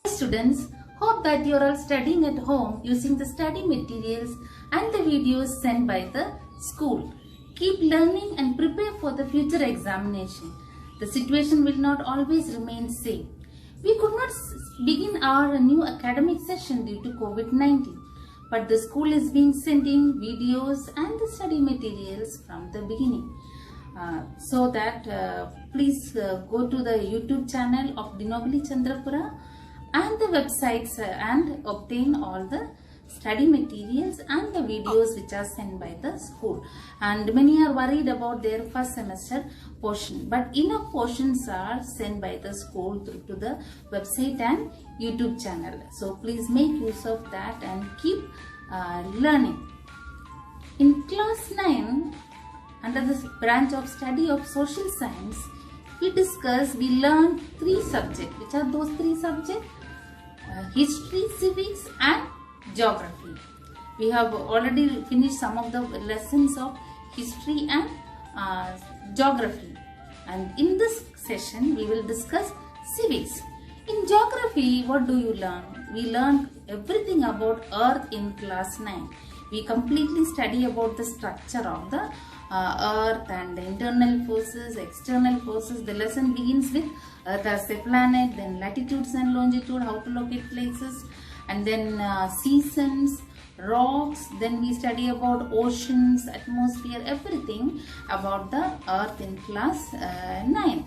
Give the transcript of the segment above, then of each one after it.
Students, hope that you are all studying at home using the study materials and the videos sent by the school. Keep learning and prepare for the future examination. The situation will not always remain same. We could not begin our new academic session due to COVID-19, but the school is being sending videos and the study materials from the beginning. So that please go to the YouTube channel of Dinobili Chandrapura and the websites and obtain all the study materials and the videos which are sent by the school. And many are worried about their first semester portion, but enough portions are sent by the school through to the website and YouTube channel. So please make use of that and keep learning. In class 9, under the branch of study of social science, we learned 3 subjects. Which are those 3 subjects? History, civics and geography. We have already finished some of the lessons of history and geography, and in this session we will discuss civics. In geography, what do you learn? We learned everything about Earth in class 9. We completely study about the structure of the Earth and the internal forces, external forces. The lesson begins with Earth as a planet, then latitudes and longitude, how to locate places, and then seasons, rocks. Then we study about oceans, atmosphere, everything about the Earth in class 9.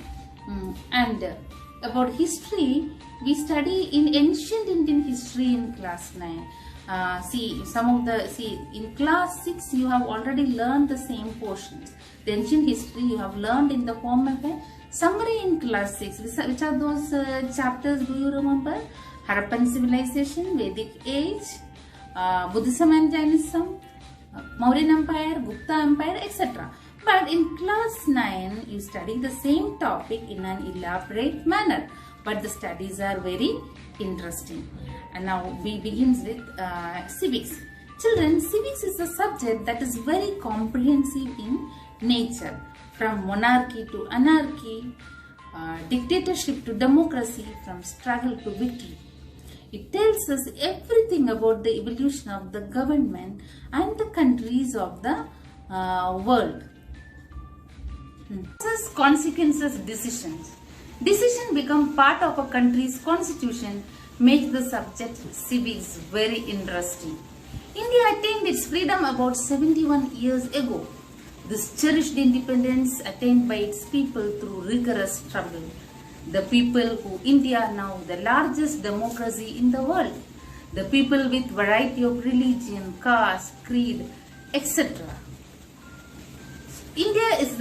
And about history, we study in ancient Indian history in class 9. In class 6 you have already learned the same portions. The ancient history you have learned in the form of a summary in class 6. Which are those chapters, do you remember? Harappan civilization, Vedic age, Buddhism and Jainism, Mauryan Empire, Gupta Empire, etc. But in class 9 you study the same topic in an elaborate manner, but the studies are very interesting. And now we begins with civics. Children, civics is a subject that is very comprehensive in nature, from monarchy to anarchy, dictatorship to democracy, from struggle to victory. It tells us everything about the evolution of the government and the countries of the world. Consequences, decisions. Decision become part of a country's constitution makes the subject civics very interesting. India attained its freedom about 71 years ago. This cherished independence attained by its people through rigorous struggle. The people who India now the largest democracy in the world. The people with variety of religion, caste, creed, etc. India is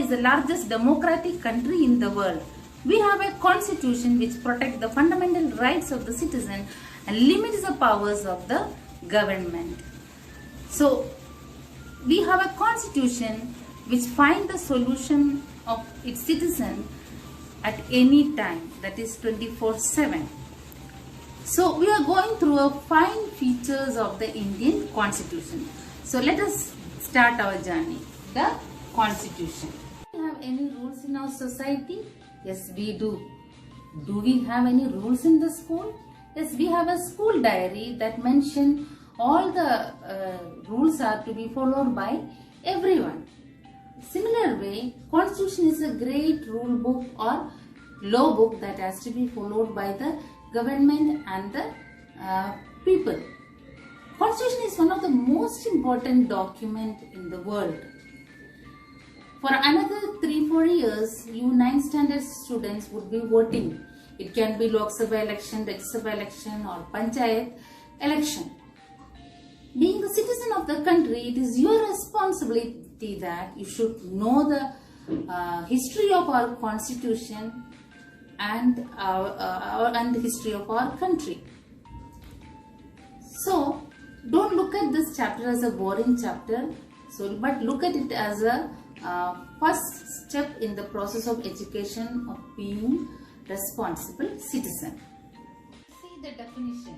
the largest democratic country in the world. We have a constitution which protects the fundamental rights of the citizen and limits the powers of the government. So, we have a constitution which finds the solution of its citizen at any time, that is 24/7. So, we are going through a fine features of the Indian constitution. So, let us start our journey. The constitution. Do we have any rules in our society? Yes, we do. Do we have any rules in the school? Yes, we have a school diary that mention all the rules are to be followed by everyone. Similar way, constitution is a great rule book or law book that has to be followed by the government and the people. Constitution is one of the most important document in the world. For another 3-4 years, you 9th standard students would be voting. It can be Lok Sabha election, Rajya Sabha election or Panchayat election. Being the citizen of the country, it is your responsibility that you should know the history of our constitution and the history of our country. So, don't look at this chapter as a boring chapter, but look at it as a first step in the process of education of being responsible citizen. See the definition.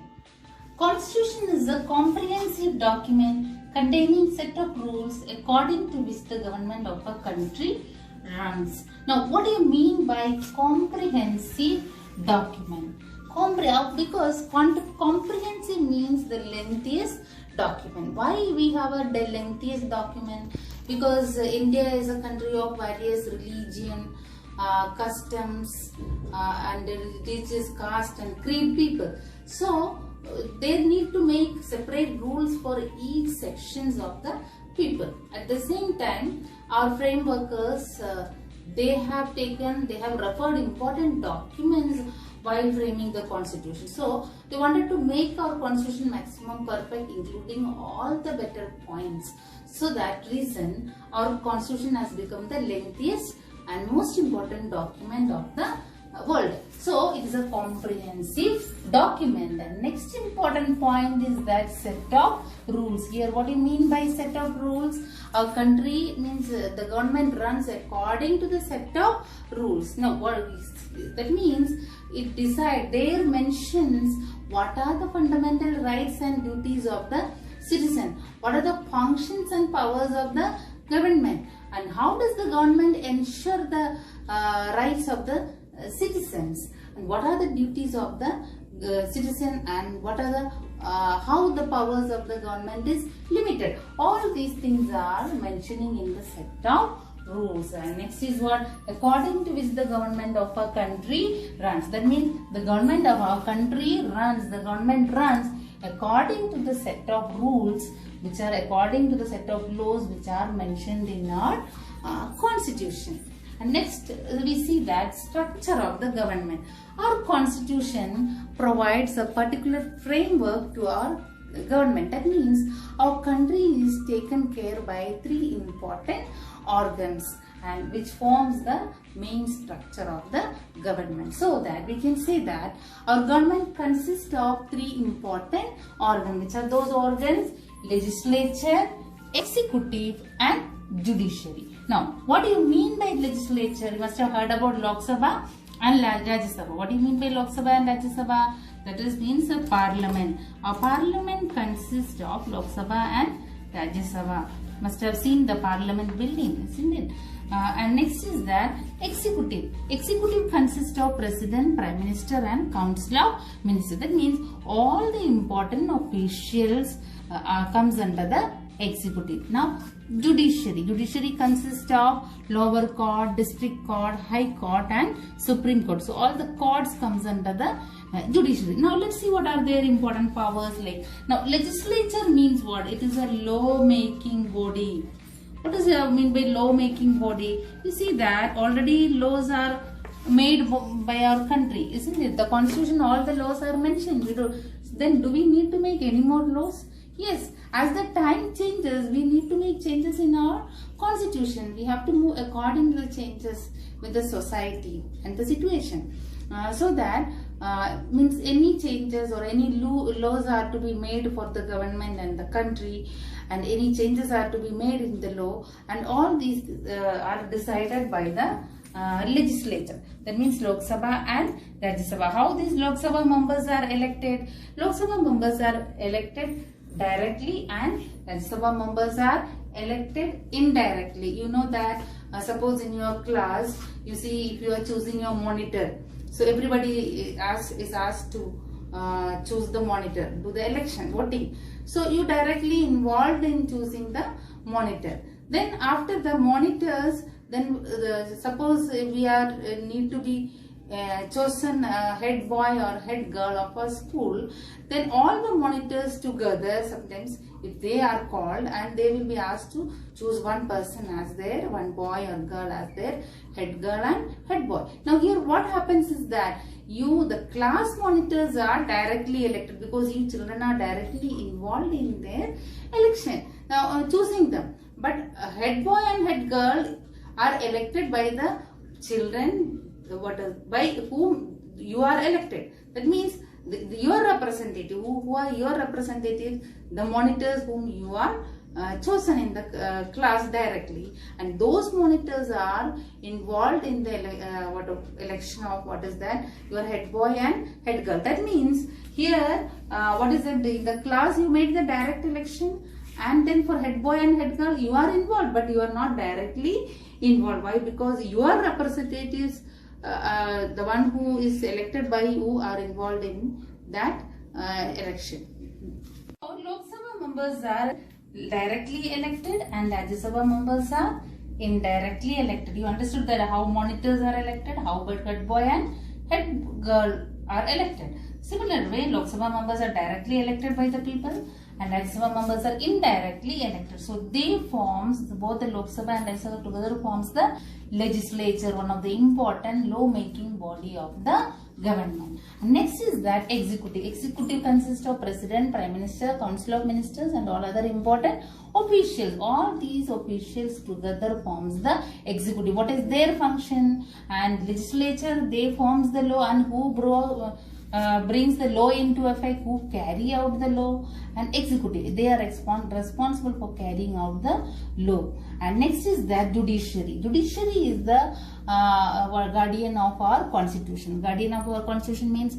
Constitution is a comprehensive document containing set of rules according to which the government of a country runs. Now, what do you mean by comprehensive document? Because comprehensive means the lengthiest document. Why we have a lengthiest document? Because India is a country of various religion, customs, and religious caste and creed people. So they need to make separate rules for each sections of the people. At the same time, our frameworkers they have referred important documents while framing the constitution. So they wanted to make our constitution maximum perfect, including all the better points. So that reason our constitution has become the lengthiest and most important document of the world. So it is a comprehensive document. The next important point is that set of rules. Here what do you mean by set of rules? Our country means the government runs according to the set of rules. Now that means there mentions what are the fundamental rights and duties of the citizen, what are the functions and powers of the government, and how does the government ensure the rights of the citizens, and what are the duties of the citizen, and what are the how the powers of the government is limited. All these things are mentioning in the set of rules. And next is what? According to which the government of a country runs. That means the government of our country runs, the government runs according to the set of rules which are according to the set of laws which are mentioned in our constitution. And next we see that structure of the government. Our constitution provides a particular framework to our government. That means our country is taken care by three important organs, and which forms the main structure of the government. So that we can say that our government consists of three important organs. Which are those organs? Legislature, executive and judiciary. Now, what do you mean by legislature? You must have heard about Lok Sabha and Rajya Sabha. What do you mean by Lok Sabha and Rajya Sabha? That is means a parliament. Our parliament consists of Lok Sabha and Rajya Sabha. Must have seen the parliament building, isn't it? And next is that executive. Executive consists of president, prime minister and council of ministers. That means all the important officials comes under the executive. Now judiciary. Judiciary consists of lower court, district court, high court and supreme court. So all the courts comes under the judiciary. Now let's see what are their important powers like. Now legislature means what? It is a law making body. What does it mean by law making body? You see that already laws are made by our country, isn't it? The constitution, all the laws are mentioned. Then do we need to make any more laws? Yes, as the time changes, we need to make changes in our constitution. We have to move according to the changes with the society and the situation. So that means any changes or any laws are to be made for the government and the country, and any changes are to be made in the law, and all these are decided by the legislature. That means Lok Sabha and Rajya Sabha. How these Lok Sabha members are elected? Lok Sabha members are elected directly and Rajya Sabha members are elected indirectly. You know that suppose in your class, you see if you are choosing your monitor, so everybody is asked to choose the monitor, do the election, voting. So you directly involved in choosing the monitor. Then after the monitors, then suppose we are need to be chosen head boy or head girl of a school, then all the monitors together, sometimes if they are called, and they will be asked to choose one person as their, one boy or girl as their head girl and head boy. Now here what happens is that the class monitors are directly elected, because you children are directly involved in their election, now choosing them. But head boy and head girl are elected by the children by whom you are elected. That means your representative, who are your representatives, the monitors whom you are chosen in the class directly, and those monitors are involved in the election of what is that, your head boy and head girl. That means here what is it, in the class you made the direct election, And then for head boy and head girl, you are involved, but you are not directly involved. Why? Because your representatives, the one who is elected by you, are involved in that election. Our Lok Sabha members are directly elected and Rajya Sabha members are indirectly elected. You understood that how monitors are elected, how head boy and head girl are elected. Similar way, Lok Sabha members are directly elected by the people and Rajya Sabha members are indirectly elected. So they forms, both the Lok Sabha and Rajya Sabha together forms the legislature, one of the important law-making body of the government. Next is that executive. Executive consists of president, prime minister, council of ministers and all other important officials. All these officials together forms the executive. What is their function? And legislature, they forms the law, and who brings the law into effect, who carry out the law, and executive, they are responsible for carrying out the law. And next is that judiciary. Judiciary is the guardian of our constitution. Guardian of our constitution means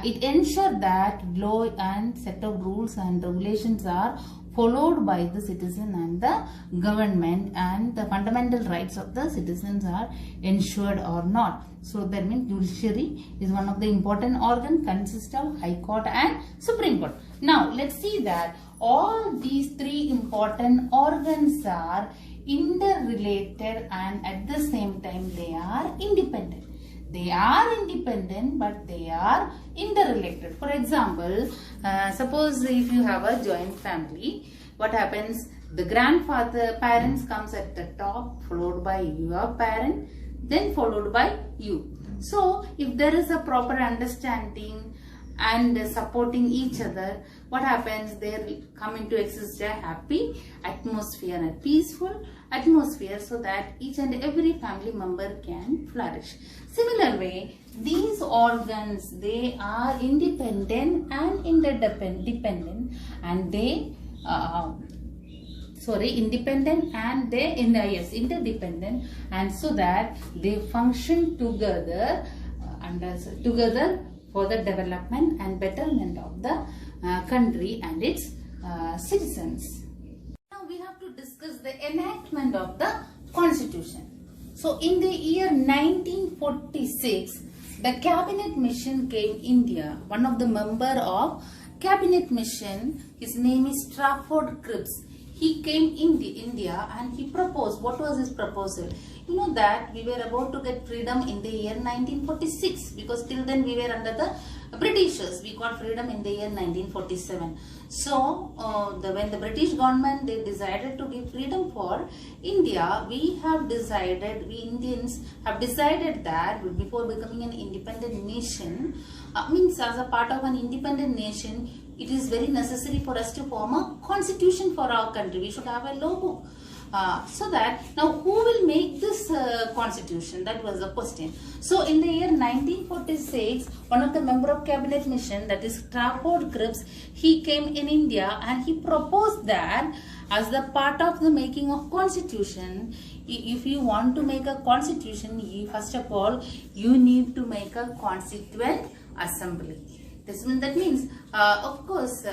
it ensures that law and set of rules and regulations are followed by the citizen and the government, and the fundamental rights of the citizens are ensured or not. So that means judiciary is one of the important organ, consists of High Court and Supreme Court. Now let's see that all these three important organs are interrelated and at the same time they are independent. They are independent but they are interrelated. For example, suppose if you have a joint family, what happens? The parents comes at the top, followed by your parent, then followed by you. So if there is a proper understanding and supporting each other, what happens? There will come into exist a happy atmosphere and a peaceful atmosphere, so that each and every family member can flourish. Similar way, these organs, they are independent and interdependent, and they independent and they interdependent, and so that they function together together for the development and betterment of the country and its citizens. Now we have to discuss the enactment of the constitution. So in the year 1946, the cabinet mission came India. One of the member of cabinet mission, his name is Trafford Cripps. He came in India and he proposed. What was his proposal? You know that we were about to get freedom in the year 1946, because till then we were under the Britishers. We got freedom in the year 1947. So when the British government, they decided to give freedom for India, we Indians have decided that before becoming an independent nation, means as a part of an independent nation, it is very necessary for us to form a constitution for our country. We should have a law book. So that now who will make this constitution? That was the question. So in the year 1946, one of the member of cabinet mission, that is Trafford Cripps, he came in India and he proposed that as the part of the making of constitution, if you want to make a constitution, first of all you need to make a constituent assembly. That means of course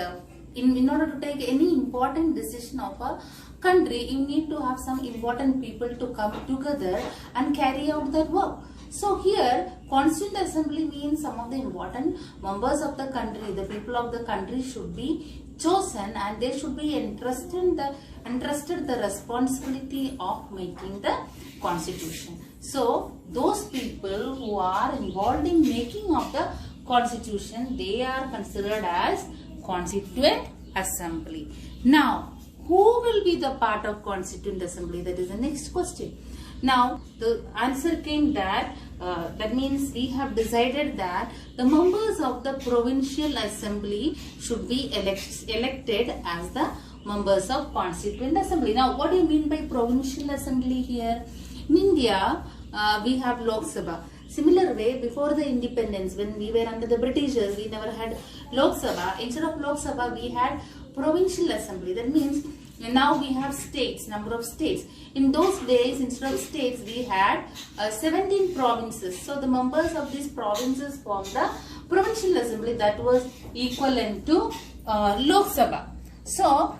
in order to take any important decision of a country, you need to have some important people to come together and carry out that work. So here, Constituent Assembly means some of the important members of the country, the people of the country should be chosen, and they should be entrusted the responsibility of making the constitution. So those people who are involved in making of the constitution, they are considered as Constituent Assembly. Now, who will be the part of Constituent Assembly? That is the next question. Now, the answer came that, that means we have decided that the members of the Provincial Assembly should be elected as the members of Constituent Assembly. Now, what do you mean by Provincial Assembly here? In India, we have Lok Sabha. Similar way, before the independence, when we were under the Britishers, we never had Lok Sabha. Instead of Lok Sabha, we had Provincial Assembly. That means now we have states, number of states. In those days, instead of states, we had 17 provinces. So the members of these provinces formed the Provincial Assembly, that was equivalent to Lok Sabha. So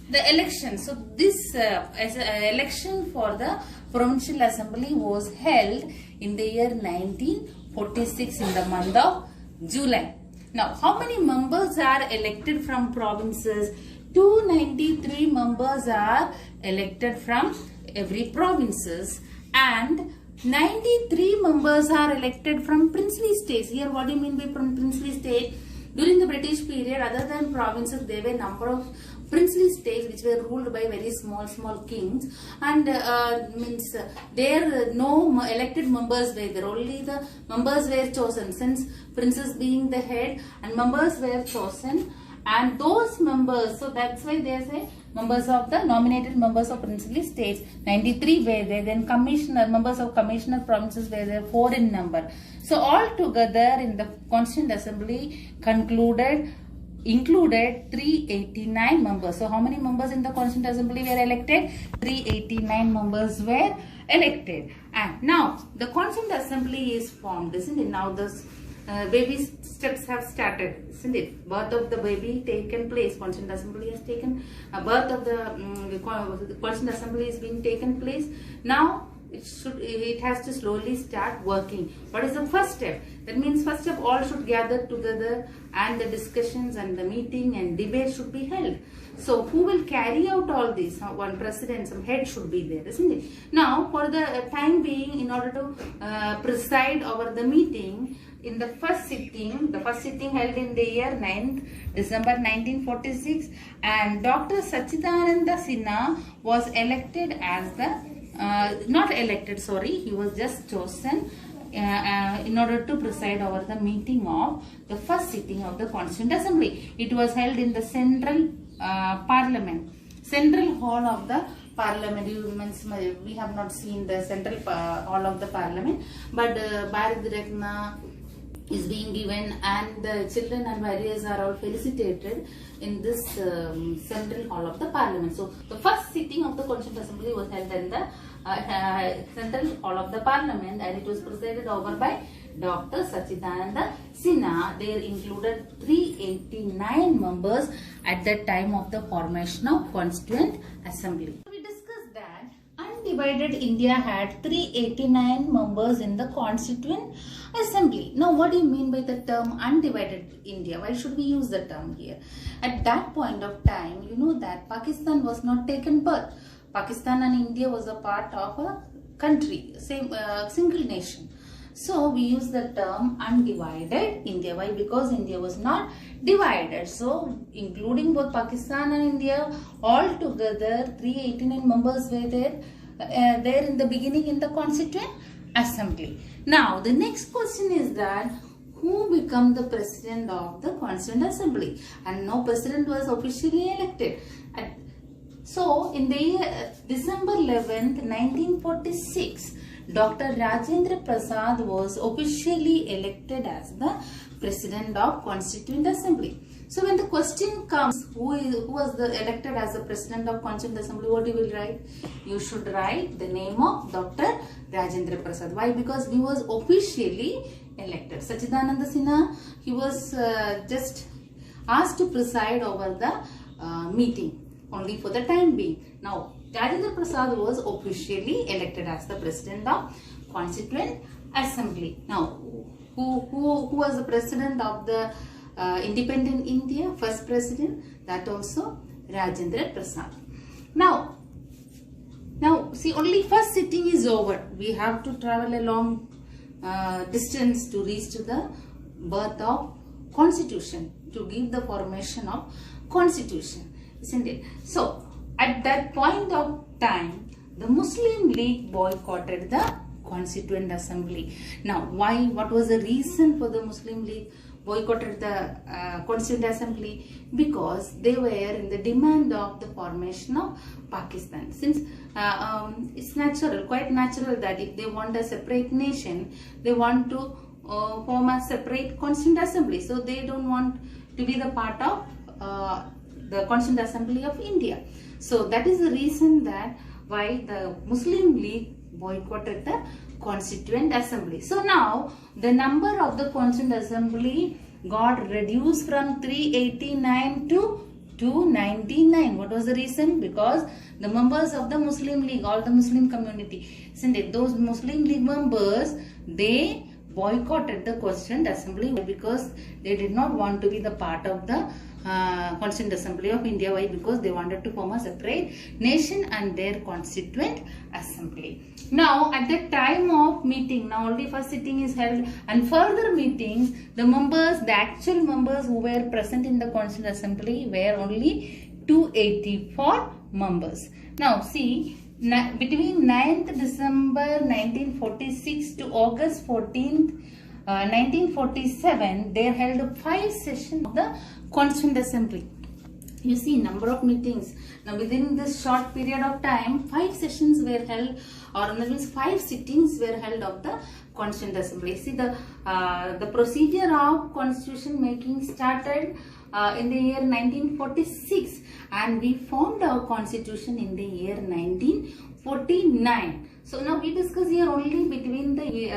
the election. So this election for the Provincial Assembly was held in the year 1946 in the month of July. Now, how many members are elected from provinces? 293 members are elected from every provinces, and 93 members are elected from princely states. Here, what do you mean by from princely state? During the British period, other than provinces, there were number of princely states which were ruled by very small kings, and there no elected members were there. Only the members were chosen, since princes being the head, and members were chosen, and those members, so that's why they say members of the nominated members of princely states, 93 were there. Then members of commissioner provinces were there, 4 in number. So all together in the Constituent Assembly included 389 members. So how many members in the Constituent Assembly were elected? 389 members were elected. And now the Constituent Assembly is formed, isn't it? Now the baby steps have started, isn't it? Birth of the baby taken place. Constituent Assembly has taken birth of the Constituent Assembly is being taken place. Now it has to slowly start working. What is the first step? That means first step, all should gather together, and the discussions and the meeting and debate should be held. So who will carry out all this? One president, some head should be there, isn't it? Now for the time being, in order to preside over the meeting, in the first sitting held in the year 9th December 1946, and Dr. Sachidananda Sinha was elected as the he was just chosen in order to preside over the meeting of the first sitting of the Constituent Assembly. It was held in the Central Hall of the Parliament. We have not seen the Central Hall of the Parliament, but Bharat Ratna is being given, and the children and warriors are all felicitated in this Central Hall of the Parliament. So the first sitting of the Constituent Assembly was held in the Central Hall of the Parliament, and it was presided over by Dr. Sachidananda Sinha. There included 389 members at the time of the formation of Constituent Assembly. We discussed that undivided India had 389 members in the Constituent Assembly. Now, what do you mean by the term undivided India? Why should we use the term here? At that point of time, you know that Pakistan was not taken birth. Pakistan and India was a part of a country, same single nation. So we use the term undivided India. Why? Because India was not divided. So including both Pakistan and India, all together 389 members were there in the beginning in the Constituent Assembly. Now the next question is that who became the president of the Constituent Assembly? And no president was officially elected. So in the year December 11th, 1946, Dr. Rajendra Prasad was officially elected as the president of Constituent Assembly. So when the question comes, who was elected as the president of Constituent Assembly, what you will write? You should write the name of Dr. Rajendra Prasad. Why? Because he was officially elected. Sachidananda Sinha, he was just asked to preside over the meeting only for the time being. Now, Rajendra Prasad was officially elected as the president of Constituent Assembly. Now, who was the president of the independent India, first president? That also Rajendra Prasad. Now see, only first sitting is over. We have to travel a long distance to reach to the birth of Constitution, to give the formation of Constitution, isn't it? So at that point of time, the Muslim League boycotted the Constituent Assembly. Now, why? What was the reason for the Muslim League boycotted the Constituent Assembly? Because they were in the demand of the formation of Pakistan. Since it's natural, quite natural, that if they want a separate nation, they want to form a separate Constituent Assembly. So they don't want to be the part of the Constituent Assembly of India. So that is the reason that why the Muslim League boycotted the Constituent Assembly. So now the number of the Constituent Assembly got reduced from 389 to to 99. What was the reason? Because the members of the Muslim League, all the Muslim community, isn't it? Those Muslim League members, they boycotted the Constituent Assembly because they did not want to be the part of the Constituent Assembly of India. Why? Because they wanted to form a separate nation and their Constituent Assembly. Now, at the time of meeting, now only first sitting is held, and further meetings, the members, the actual members who were present in the Constituent Assembly were only 284 members. Now, see, between 9th December 1946 to August 14th 1947, they held 5 sessions of the Constituent Assembly. You see, number of meetings. Now, within this short period of time, 5 sessions were held, or that means 5 sittings were held of the Constituent Assembly. See, the procedure of constitution making started in the year 1946, and we formed our constitution in the year 1949. So now we discuss here only between the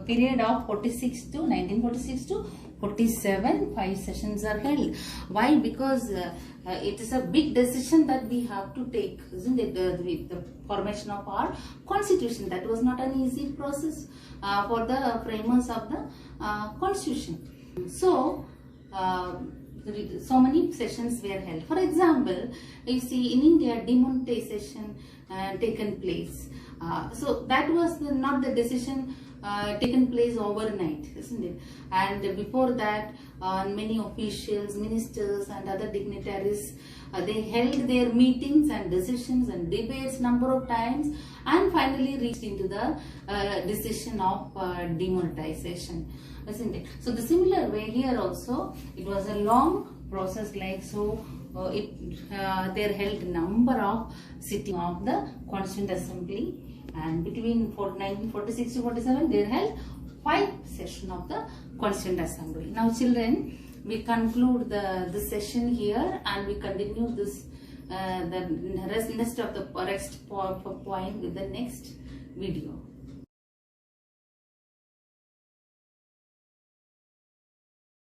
period of 1946 to 47, 5 sessions are held. Why? Because it is a big decision that we have to take, isn't it? The formation of our constitution. That was not an easy process for the framers of the constitution. So many sessions were held. For example, you see, in India, demonetization taken place. So that was not the decision taken place overnight, isn't it? And before that, many officials, ministers and other dignitaries, they held their meetings and decisions and debates number of times, and finally reached into the decision of demonetization, isn't it? So the similar way here also, it was a long process, like so. They held number of sitting of the Constituent Assembly, and between 1946 to 47 they held 5 sessions of the Constituent Assembly. Now children, we conclude this session here, and we continue this the rest of the next point with the next video.